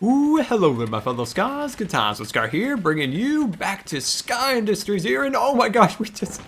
Ooh, hello there, my fellow Scars. Good times with Scar here, bringing you back to Sky Industries here, and oh my gosh, we just...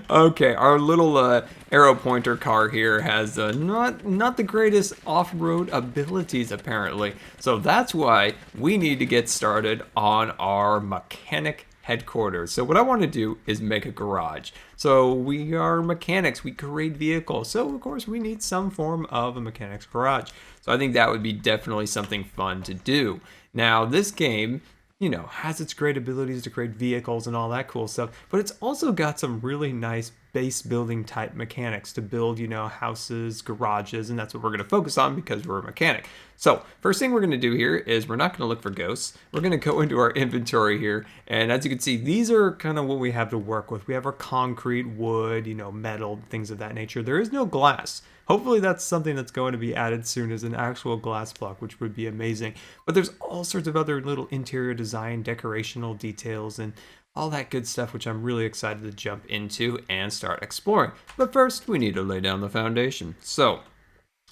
Okay, our little arrow pointer car here has not the greatest off-road abilities, apparently. So that's why we need to get started on our mechanic headquarters. So what I want to do is make a garage. So we are mechanics, we create vehicles. So of course we need some form of a mechanic's garage. So I think that would be definitely something fun to do. Now this game, you know, has its great abilities to create vehicles and all that cool stuff, but it's also got some really nice base building type mechanics to build, you know, houses, garages, and that's what we're going to focus on because we're a mechanic. So first thing we're going to do here is we're not going to look for ghosts. We're going to go into our inventory here, and as you can see, these are kind of what we have to work with. We have our concrete, wood, you know, metal, things of that nature. There is no glass. Hopefully that's something that's going to be added soon as an actual glass block, which would be amazing. But there's all sorts of other little interior design, decorational details, and all that good stuff, which I'm really excited to jump into and start exploring. But first, we need to lay down the foundation. So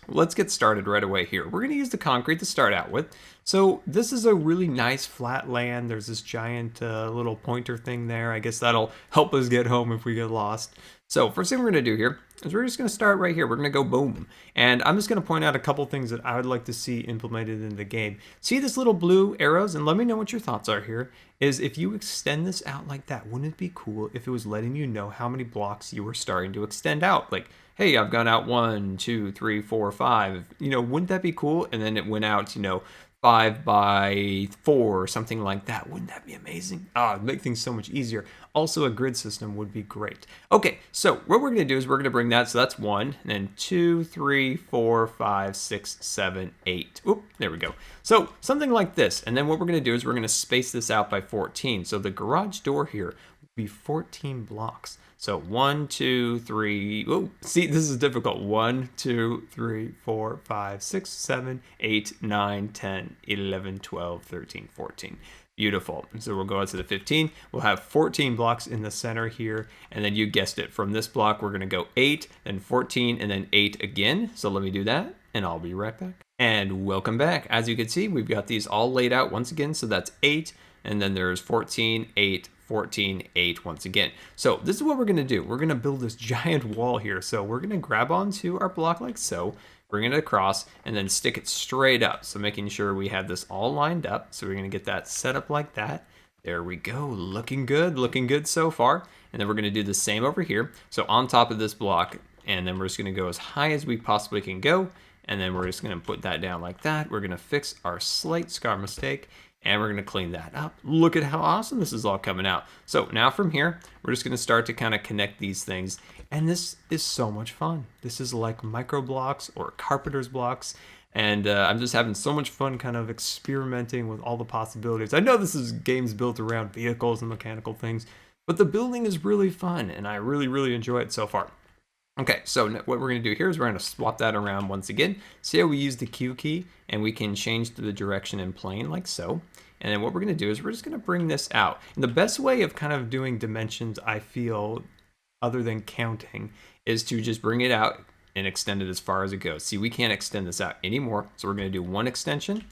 let's get started right away here. We're going to use the concrete to start out with. So this is a really nice flat land. There's this giant little pointer thing there. I guess that'll help us get home if we get lost. So first thing we're going to do here is we're just going to start right here. We're going to go boom. And I'm just going to point out a couple things that I would like to see implemented in the game. See this little blue arrows? And let me know what your thoughts are here. Is if you extend this out like that, wouldn't it be cool if it was letting you know how many blocks you were starting to extend out? Like, hey, I've gone out 1, 2, 3, 4, 5. You know, wouldn't that be cool? And then it went out, you know, 5 by 4 or something like that. Wouldn't that be amazing? It'd make things so much easier. Also, a grid system would be great. Okay, so what we're going to do is we're going to bring that. So that's 1, and then 2, 3, 4, 5, 6, 7, 8. Oop, there we go. So something like this. And then what we're going to do is we're going to space this out by 14. So the garage door here would be 14 blocks. So 1, 2, 3, oh, see, this is difficult. 1, 2, 3, 4, 5, 6, 7, 8, 9, 10, 11, 12, 13, 14. Beautiful. So we'll go out to the 15. We'll have 14 blocks in the center here. And then you guessed it, from this block, we're going to go 8, then 14, and then 8 again. So let me do that, and I'll be right back. And welcome back. As you can see, we've got these all laid out once again. So that's 8, and then there's 14, 8, 14, 8 once again. So this is what we're going to do. We're going to build this giant wall here. So we're going to grab onto our block like so, bring it across, and then stick it straight up. So making sure we have this all lined up. So we're going to get that set up like that. There we go. Looking good so far. And then we're going to do the same over here. So on top of this block, and then we're just going to go as high as we possibly can go. And then we're just going to put that down like that. We're going to fix our slight scar mistake. And we're going to clean that up. Look at how awesome this is all coming out. So now from here, we're just going to start to kind of connect these things. And this is so much fun. This is like micro blocks or carpenter's blocks. And I'm just having so much fun kind of experimenting with all the possibilities. I know this is games built around vehicles and mechanical things, but the building is really fun. And I really enjoy it so far. Okay, so what we're going to do here is we're going to swap that around once again. See how we use the Q key and we can change the direction in plane like so. And then what we're going to do is we're just going to bring this out. And the best way of kind of doing dimensions, I feel, other than counting, is to just bring it out and extend it as far as it goes. See, we can't extend this out anymore. So we're going to do 1 extension.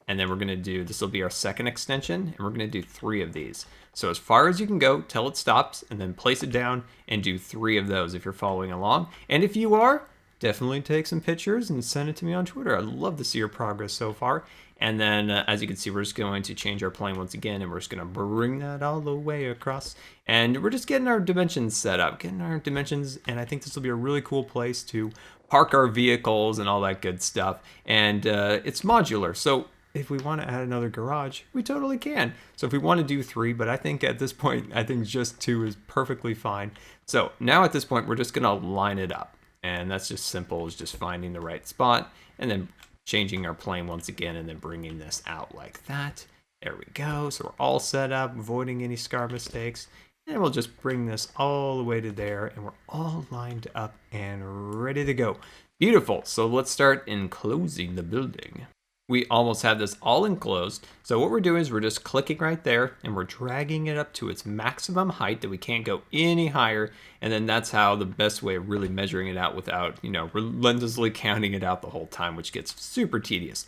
And then we're going to do, this will be our 2nd extension. And we're going to do 3 of these. So as far as you can go till it stops, and then place it down and do 3 of those if you're following along. And if you are, definitely take some pictures and send it to me on Twitter. I'd love to see your progress so far. And then as you can see, we're just going to change our plane once again, and we're just going to bring that all the way across. And we're just getting our dimensions set up, and I think this will be a really cool place to park our vehicles and all that good stuff. And it's modular, so if we want to add another garage, we totally can. So if we want to do 3, but I think at this point, I think just 2 is perfectly fine. So now at this point, we're just going to line it up. And that's just simple, is just finding the right spot and then changing our plane once again and then bringing this out like that. There we go. So we're all set up, avoiding any scar mistakes. And we'll just bring this all the way to there, and we're all lined up and ready to go. Beautiful. So let's start enclosing the building. We almost have this all enclosed. So what we're doing is we're just clicking right there and we're dragging it up to its maximum height that we can't go any higher. And then that's how the best way of really measuring it out without, you know, relentlessly counting it out the whole time, which gets super tedious.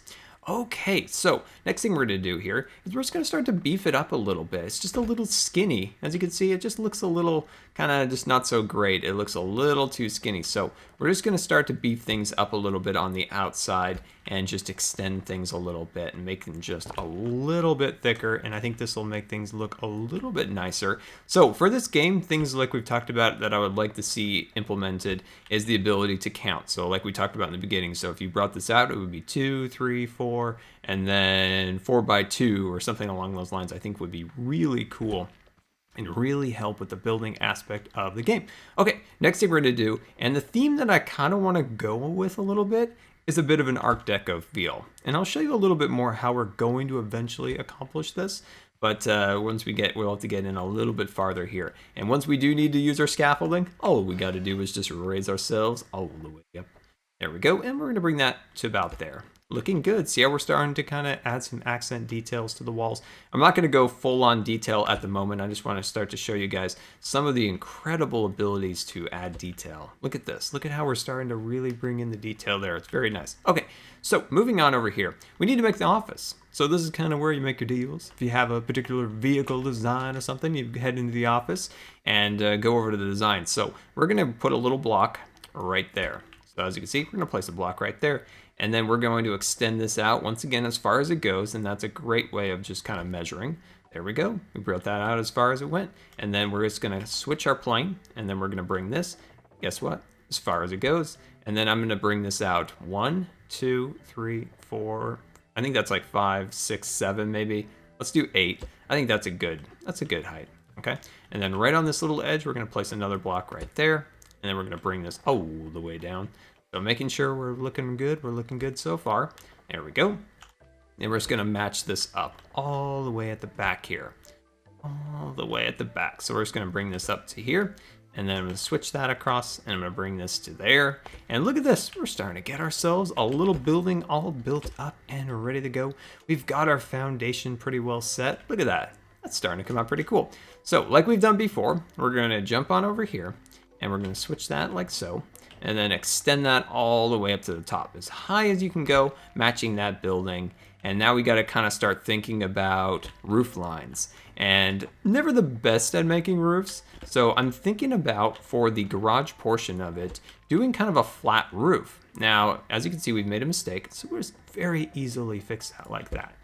Okay, so next thing we're going to do here is we're just going to start to beef it up a little bit. It's just a little skinny. As you can see, it just looks a little kind of just not so great. It looks a little too skinny. So we're just going to start to beef things up a little bit on the outside and just extend things a little bit and make them just a little bit thicker. And I think this will make things look a little bit nicer. So for this game, things like we've talked about that I would like to see implemented is the ability to count. So like we talked about in the beginning, so if you brought this out, it would be 2, 3, 4, and then 4x2 or something along those lines. I think would be really cool and really help with the building aspect of the game. Okay, next thing we're going to do, and the theme that I kind of want to go with a little bit is a bit of an Art Deco feel. And I'll show you a little bit more how we're going to eventually accomplish this. But once we'll have to get in a little bit farther here. And once we do need to use our scaffolding, all we got to do is just raise ourselves all the way up. There we go, and we're going to bring that to about there. Looking good. See how we're starting to kind of add some accent details to the walls. I'm not going to go full on detail at the moment. I just want to start to show you guys some of the incredible abilities to add detail. Look at this. Look at how we're starting to really bring in the detail there. It's very nice. Okay, so moving on over here. We need to make the office. So this is kind of where you make your deals. If you have a particular vehicle design or something, you head into the office and go over to the design. So we're going to put a little block right there. So as you can see, we're going to place a block right there. And then we're going to extend this out once again as far as it goes. And that's a great way of just kind of measuring. There we go. We brought that out as far as it went. And then we're just going to switch our plane. And then we're going to bring this, guess what? As far as it goes. And then I'm going to bring this out 1, 2, 3, 4. I think that's like 5, 6, 7 maybe. Let's do 8. I think that's a good height. Okay. And then right on this little edge, we're going to place another block right there. And then we're going to bring this all the way down. So making sure we're looking good. We're looking good so far. There we go. And we're just going to match this up all the way at the back here. All the way at the back. So we're just going to bring this up to here. And then I'm going to switch that across. And I'm going to bring this to there. And look at this. We're starting to get ourselves a little building all built up and ready to go. We've got our foundation pretty well set. Look at that. That's starting to come out pretty cool. So like we've done before, we're going to jump on over here. And we're going to switch that like so. And then extend that all the way up to the top, as high as you can go, matching that building. And now we got to kind of start thinking about roof lines. And never the best at making roofs. So I'm thinking about, for the garage portion of it, doing kind of a flat roof. Now, as you can see, we've made a mistake. So we'll just very easily fix that like that.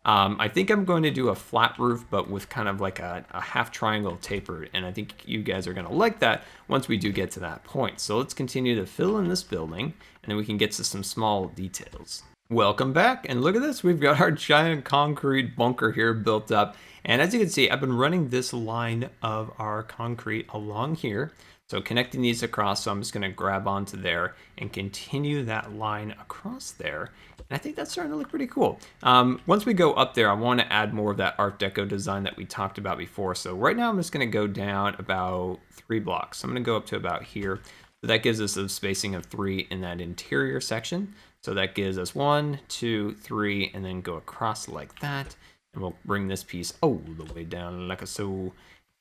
I think I'm going to do a flat roof, but with kind of like a half triangle tapered. And I think you guys are going to like that once we do get to that point. So let's continue to fill in this building, and then we can get to some small details. Welcome back, and look at this. We've got our giant concrete bunker here built up. And as you can see, I've been running this line of our concrete along here. So connecting these across, so I'm just going to grab onto there and continue that line across there. And I think that's starting to look pretty cool. Once we go up there, I want to add more of that Art Deco design that we talked about before. So right now I'm just going to go down about 3 blocks. So I'm going to go up to about here. So that gives us a spacing of 3 in that interior section. So that gives us 1, 2, 3, and then go across like that. And we'll bring this piece all the way down like so.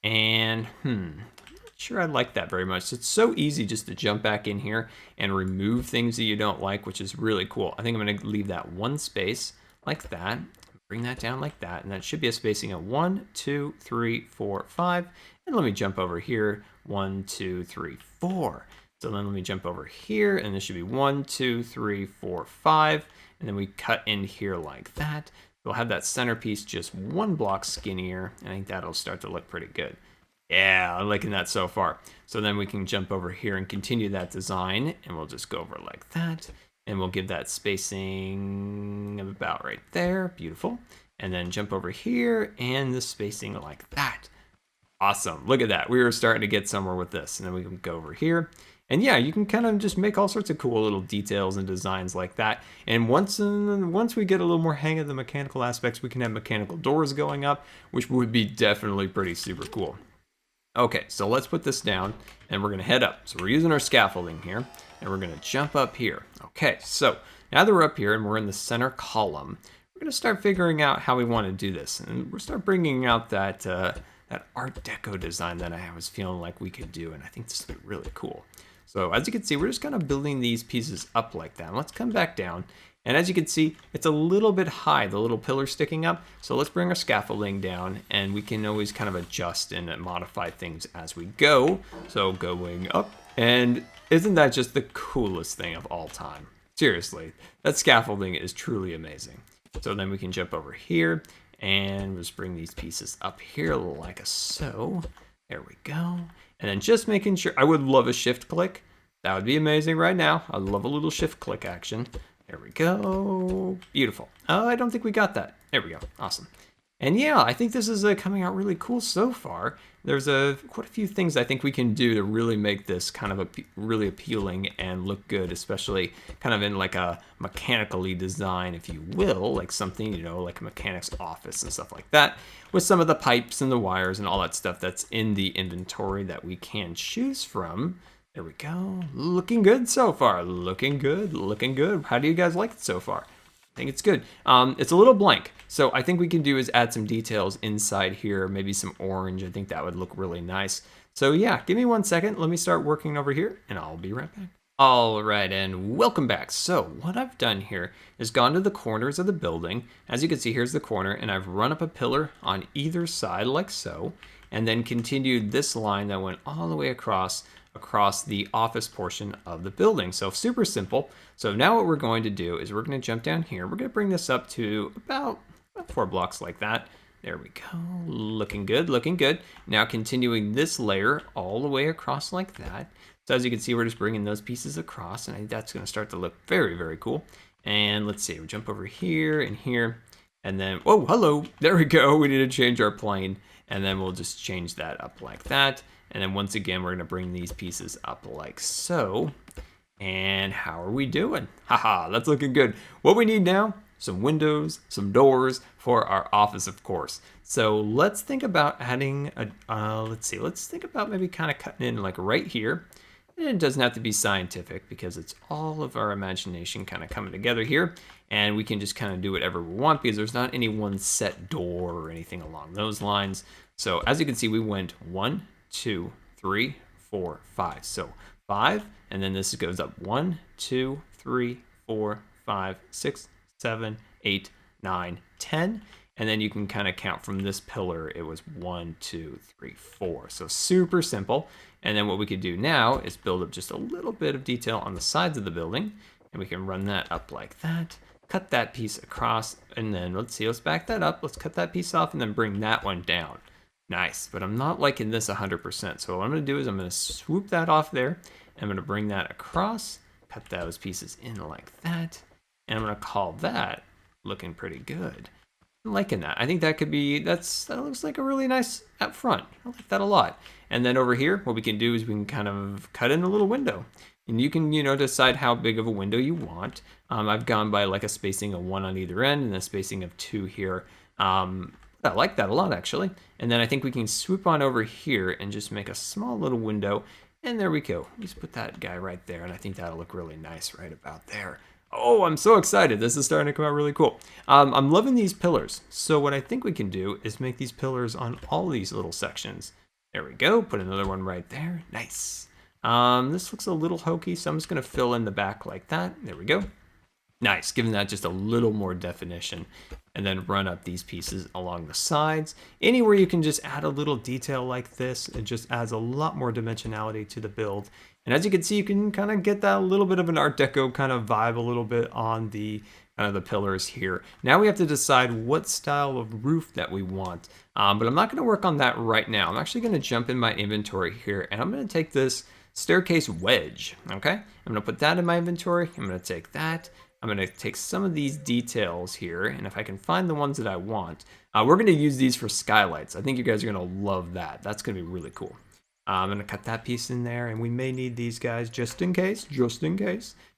And sure, I like that very much. It's so easy just to jump back in here and remove things that you don't like, which is really cool. I think I'm going to leave that one space like that, bring that down like that, and that should be a spacing of 1, 2, 3, 4, 5. And let me jump over here, 1, 2, 3, 4. So then let me jump over here, and this should be 1, 2, 3, 4, 5. And then we cut in here like that. We'll have that centerpiece just 1 block skinnier, and I think that'll start to look pretty good. Yeah, I'm liking that so far. So then we can jump over here and continue that design, and we'll just go over like that, and we'll give that spacing of about right there. Beautiful. And then jump over here, and the spacing like that. Awesome. Look at that. We were starting to get somewhere with this. And then we can go over here. And yeah, you can kind of just make all sorts of cool little details and designs like that. And once we get a little more hang of the mechanical aspects, we can have mechanical doors going up, which would be definitely pretty super cool. Okay, so let's put this down, and we're going to head up. So we're using our scaffolding here, and we're going to jump up here. Okay, so now that we're up here and we're in the center column, we're going to start figuring out how we want to do this. And we'll start bringing out that, that Art Deco design that I was feeling like we could do, and I think this would be really cool. So as you can see, we're just kind of building these pieces up like that. Let's come back down, And as you can see, it's a little bit high, the little pillar sticking up. So let's bring our scaffolding down, and we can always kind of adjust and modify things as we go. So going up, and isn't that just the coolest thing of all time? Seriously, that scaffolding is truly amazing. So then we can jump over here, and just bring these pieces up here like so. There we go. And then just making sure, I would love a shift click. That would be amazing right now. I love a little shift click action. There we go. Beautiful. Oh, I don't think we got that. There we go. Awesome. And yeah, I think this is coming out really cool so far. There's quite a few things I think we can do to really make this kind of really appealing and look good, especially kind of in like a mechanically design, if you will, like something, you know, like a mechanic's office and stuff like that, with some of the pipes and the wires and all that stuff that's in the inventory that we can choose from. There we go. Looking good so far. Looking good. Looking good. How do you guys like it so far? I think it's good. It's a little blank. So I think we can do is add some details inside here. Maybe some orange. I think that would look really nice. So yeah, give me 1 second. Let me start working over here and I'll be right back. All right, and welcome back. So what I've done here is gone to the corners of the building. As you can see, here's the corner, and I've run up a pillar on either side like so, and then continued this line that went all the way across the office portion of the building. So super simple. So now what we're going to do is we're going to jump down here. We're going to bring this up to about 4 blocks like that. There we go. Looking good, looking good. Now continuing this layer all the way across like that. So as you can see, we're just bringing those pieces across, and I think that's going to start to look very, very cool. And let's see, we'll jump over here and here, and then, oh, hello, there we go. We need to change our plane, and then we'll just change that up like that. And then once again, we're going to bring these pieces up like so. And how are we doing? Haha, that's looking good. What we need now, some windows, some doors for our office, of course. So let's think about adding let's think about maybe kind of cutting in like right here. And it doesn't have to be scientific because it's all of our imagination kind of coming together here. And we can just kind of do whatever we want because there's not any one set door or anything along those lines. So as you can see, we went 1, 2, 3, 4, 5. So 5, and then this goes up 1, 2, 3, 4, 5, 6, 7, 8, 9, 10. And then you can kind of count from this pillar. It was 1, 2, 3, 4. So super simple. And then what we could do now is build up just a little bit of detail on the sides of the building. And we can run that up like that. Cut that piece across. And then let's see, let's back that up. Let's cut that piece off and then bring that one down. Nice, but I'm not liking this 100%. So what I'm going to do is I'm going to swoop that off there. And I'm going to bring that across. Cut those pieces in like that. And I'm going to call that looking pretty good. I'm liking that. I think that could be, that looks like a really nice up front. I like that a lot. And then over here, what we can do is we can kind of cut in a little window. And you can, decide how big of a window you want. I've gone by like a spacing of 1 on either end and a spacing of 2 here. I like that a lot, actually. And then I think we can swoop on over here and just make a small little window. And there we go. Just put that guy right there. And I think that'll look really nice right about there. Oh, I'm so excited. This is starting to come out really cool. I'm loving these pillars. So what I think we can do is make these pillars on all these little sections. There we go. Put another one right there. Nice. This looks a little hokey, so I'm just going to fill in the back like that. There we go. Nice, giving that just a little more definition. And then run up these pieces along the sides. Anywhere you can just add a little detail like this, it just adds a lot more dimensionality to the build. And as you can see, you can kind of get that little bit of an Art Deco kind of vibe a little bit on the the pillars here. Now we have to decide what style of roof that we want. But I'm not going to work on that right now. I'm actually going to jump in my inventory here, and I'm going to take this staircase wedge. Okay, I'm going to put that in my inventory. I'm going to take that. I'm going to take some of these details here, and if I can find the ones that I want, we're going to use these for skylights. I think you guys are going to love that. That's going to be really cool. I'm going to cut that piece in there, and we may need these guys just in case,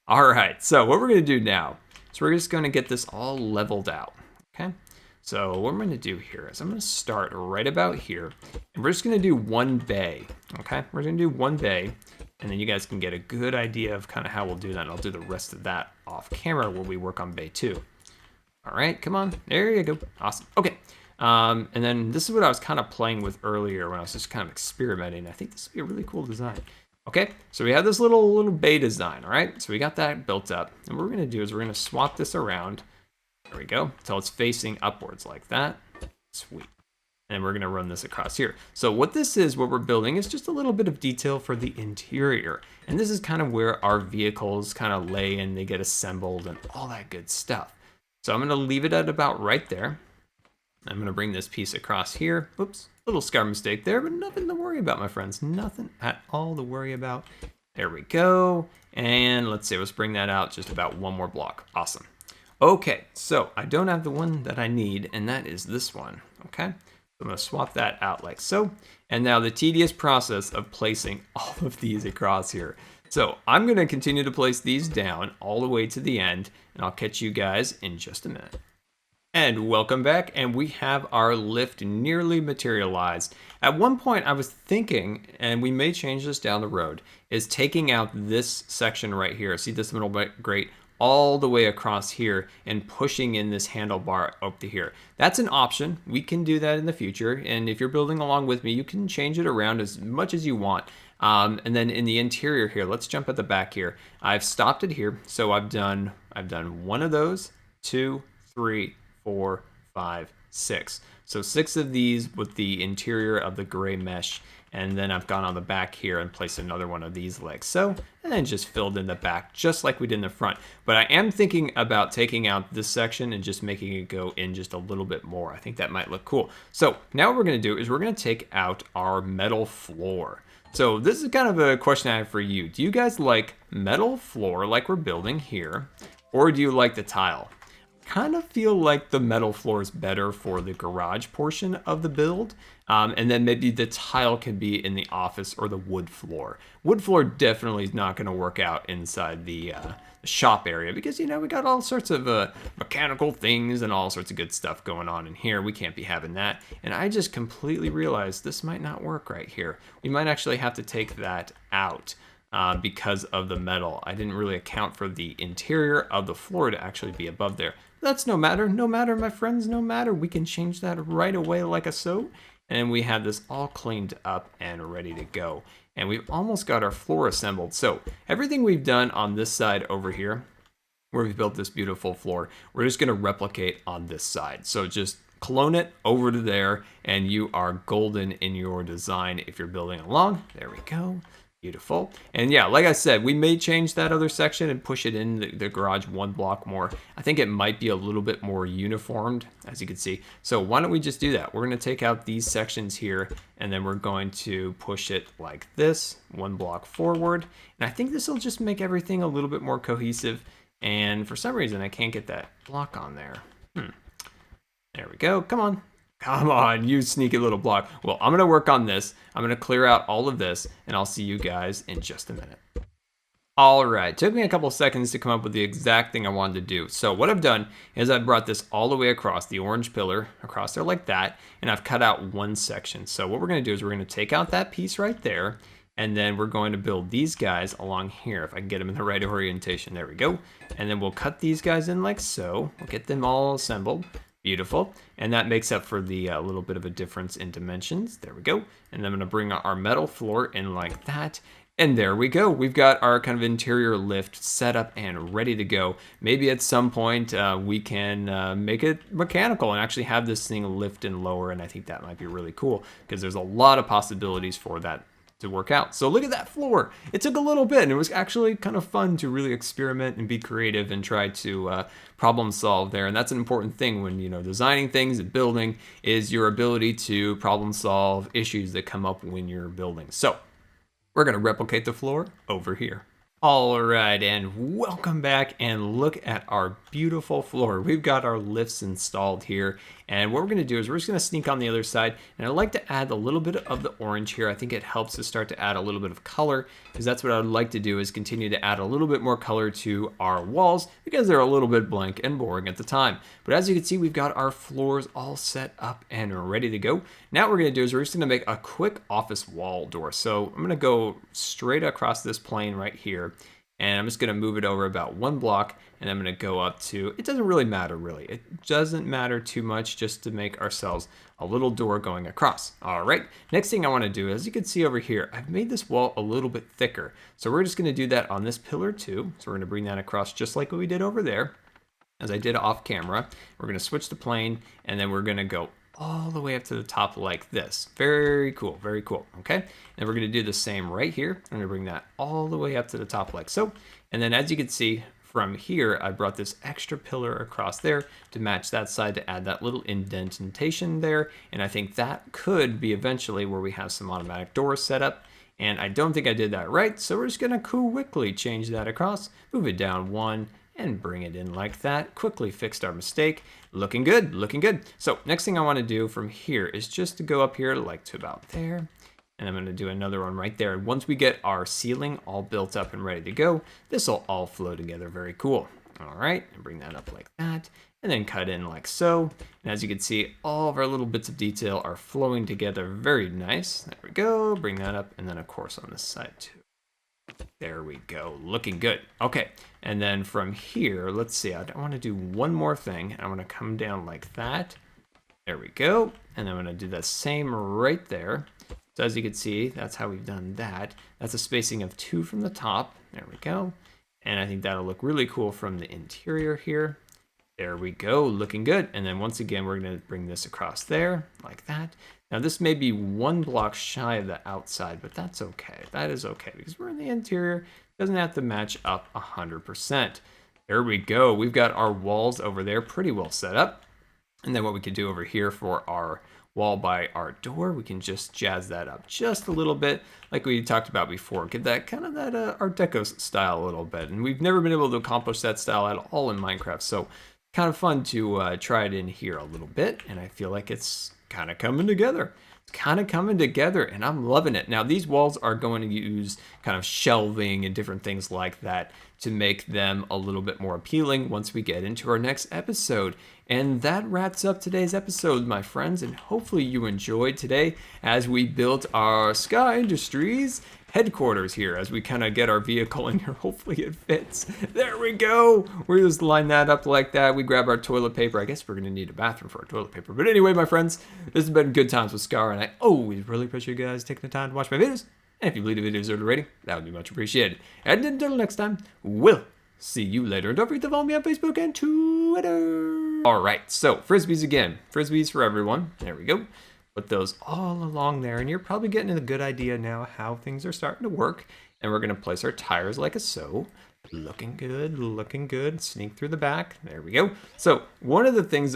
All right, so what we're going to do now is we're just going to get this all leveled out, okay? So what I'm going to do here is I'm going to start right about here, and we're just going to do 1 bay, okay? We're going to do 1 bay, and then you guys can get a good idea of kind of how we'll do that, and I'll do the rest of that off camera while we work on bay 2. All right, come on, there you go, awesome, okay. And then this is what I was kind of playing with earlier when I was just kind of experimenting. I think this would be a really cool design. Okay, so we have this little bay design, all right? So we got that built up. And what we're gonna do is we're gonna swap this around. There we go, until it's facing upwards like that. Sweet. And we're gonna run this across here. So what this is, what we're building is just a little bit of detail for the interior. And this is kind of where our vehicles kind of lay and they get assembled and all that good stuff. So I'm gonna leave it at about right there. I'm gonna bring this piece across here. Oops, little scar mistake there, but nothing to worry about, my friends. Nothing at all to worry about. There we go. And let's see, let's bring that out just about one more block. Awesome. Okay, so I don't have the one that I need, and that is this one, okay? So I'm gonna swap that out like so. And now the tedious process of placing all of these across here. So I'm gonna continue to place these down all the way to the end, and I'll catch you guys in just a minute. And welcome back, and we have our lift nearly materialized. At one point I was thinking, and we may change this down the road, is taking out this section right here. See this middle grate all the way across here and pushing in this handlebar up to here. That's an option. We can do that in the future, and if you're building along with me, you can change it around as much as you want. And then in the interior here, let's jump at the back here. I've stopped it here, so I've done one of those, 2, 3, 4, 5, 6. So 6 of these with the interior of the gray mesh, and then I've gone on the back here and placed another one of these like so, and then just filled in the back just like we did in the front. But I am thinking about taking out this section and just making it go in just a little bit more. I think that might look cool. So now what we're gonna do is we're gonna take out our metal floor. So this is kind of a question I have for you. Do you guys like metal floor like we're building here, or do you like the tile? Kind of feel like the metal floor is better for the garage portion of the build, and then maybe the tile can be in the office or the wood floor. Wood floor definitely is not going to work out inside the shop area because, you know, we got all sorts of mechanical things and all sorts of good stuff going on in here. We can't be having that. And I just completely realized this might not work right here. We might actually have to take that out. Because of the metal. I didn't really account for the interior of the floor to actually be above there. That's no matter, my friends, no matter. We can change that right away like a so. And we have this all cleaned up and ready to go. And we've almost got our floor assembled. So everything we've done on this side over here, where we've built this beautiful floor, we're just gonna replicate on this side. So just clone it over to there and you are golden in your design if you're building along. There we go. Beautiful. And yeah, like I said, we may change that other section and push it in the garage one block more. I think it might be a little bit more uniformed, as you can see. So why don't we just do that? We're going to take out these sections here, and then we're going to push it like this, one block forward. And I think this will just make everything a little bit more cohesive. And for some reason, I can't get that block on there. There we go. Come on. Come on, you sneaky little block. Well, I'm gonna work on this. I'm gonna clear out all of this, and I'll see you guys in just a minute. All right, took me a couple seconds to come up with the exact thing I wanted to do. So what I've done is I've brought this all the way across the orange pillar, across there like that, and I've cut out one section. So what we're gonna do is we're gonna take out that piece right there, and then we're going to build these guys along here. If I can get them in the right orientation, there we go. And then we'll cut these guys in like so. We'll get them all assembled. Beautiful. And that makes up for the little bit of a difference in dimensions. There we go. And then I'm gonna bring our metal floor in like that. And there we go. We've got our kind of interior lift set up and ready to go. Maybe at some point we can make it mechanical and actually have this thing lift and lower. And I think that might be really cool because there's a lot of possibilities for that to work out. So look at that floor. It took a little bit and it was actually kind of fun to really experiment and be creative and try to problem solve there. And that's an important thing when, you know, designing things and building is your ability to problem solve issues that come up when you're building. So we're gonna replicate the floor over here. All right, and welcome back, and look at our beautiful floor. We've got our lifts installed here, and what we're gonna do is we're just gonna sneak on the other side, and I'd like to add a little bit of the orange here. I think it helps to start to add a little bit of color, because that's what I'd like to do, is continue to add a little bit more color to our walls, because they're a little bit blank and boring at the time. But as you can see, we've got our floors all set up and ready to go. Now what we're gonna do is we're just gonna make a quick office wall door. So I'm gonna go straight across this plane right here, And I'm just going to move it over about 1 block, and I'm going to go up to, it doesn't really matter really. It doesn't matter too much, just to make ourselves a little door going across. All right, next thing I want to do, as you can see over here, I've made this wall a little bit thicker. So we're just going to do that on this pillar too. So we're going to bring that across just like what we did over there, as I did off camera. We're going to switch the plane, and then we're going to go all the way up to the top like this. Very cool, okay? And we're gonna do the same right here. I'm gonna bring that all the way up to the top like so. And then as you can see from here, I brought this extra pillar across there to match that side to add that little indentation there. And I think that could be eventually where we have some automatic doors set up. And I don't think I did that right, so we're just gonna quickly change that across, move it down 1, and bring it in like that. Quickly fixed our mistake. Looking good, looking good. So next thing I want to do from here is just to go up here like to about there. And I'm going to do another one right there. And once we get our ceiling all built up and ready to go, this will all flow together. Very cool. All right, and bring that up like that. And then cut in like so. And as you can see, all of our little bits of detail are flowing together. Very nice. There we go. Bring that up. And then of course on this side too. There we go, looking good. Okay, and then from here, let's see, I want to do one more thing. I want to come down like that. There we go, and I'm going to do the same right there. So as you can see, that's how we've done that. That's a spacing of 2 from the top. There we go, and I think that'll look really cool from the interior here. There we go, looking good. And then once again, we're going to bring this across there like that. Now this may be 1 block shy of the outside, but that's okay. That is okay because we're in the interior. It doesn't have to match up 100%. There we go. We've got our walls over there pretty well set up. And then what we can do over here for our wall by our door, we can just jazz that up just a little bit like we talked about before. Get that kind of that Art Deco style a little bit. And we've never been able to accomplish that style at all in Minecraft. So kind of fun to try it in here a little bit. And I feel like it's kind of coming together. It's kind of coming together and I'm loving it. Now these walls are going to use kind of shelving and different things like that to make them a little bit more appealing once we get into our next episode. And that wraps up today's episode, my friends, and hopefully you enjoyed today as we built our Sky Industries headquarters here as we kind of get our vehicle in here. Hopefully it fits. There we go. We just line that up like that. We grab our toilet paper. I guess we're going to need a bathroom for our toilet paper. But anyway, my friends, this has been Good Times with Scar, and I always really appreciate you guys taking the time to watch my videos. And if you believe the videos are rating, that would be much appreciated. And until next time, we'll see you later. And don't forget to follow me on Facebook and Twitter. All right, so Frisbees again. Frisbees for everyone. There we go. Put those all along there, and you're probably getting a good idea now how things are starting to work. And we're going to place our tires like so. Looking good, looking good. Sneak through the back. There we go. So one of the things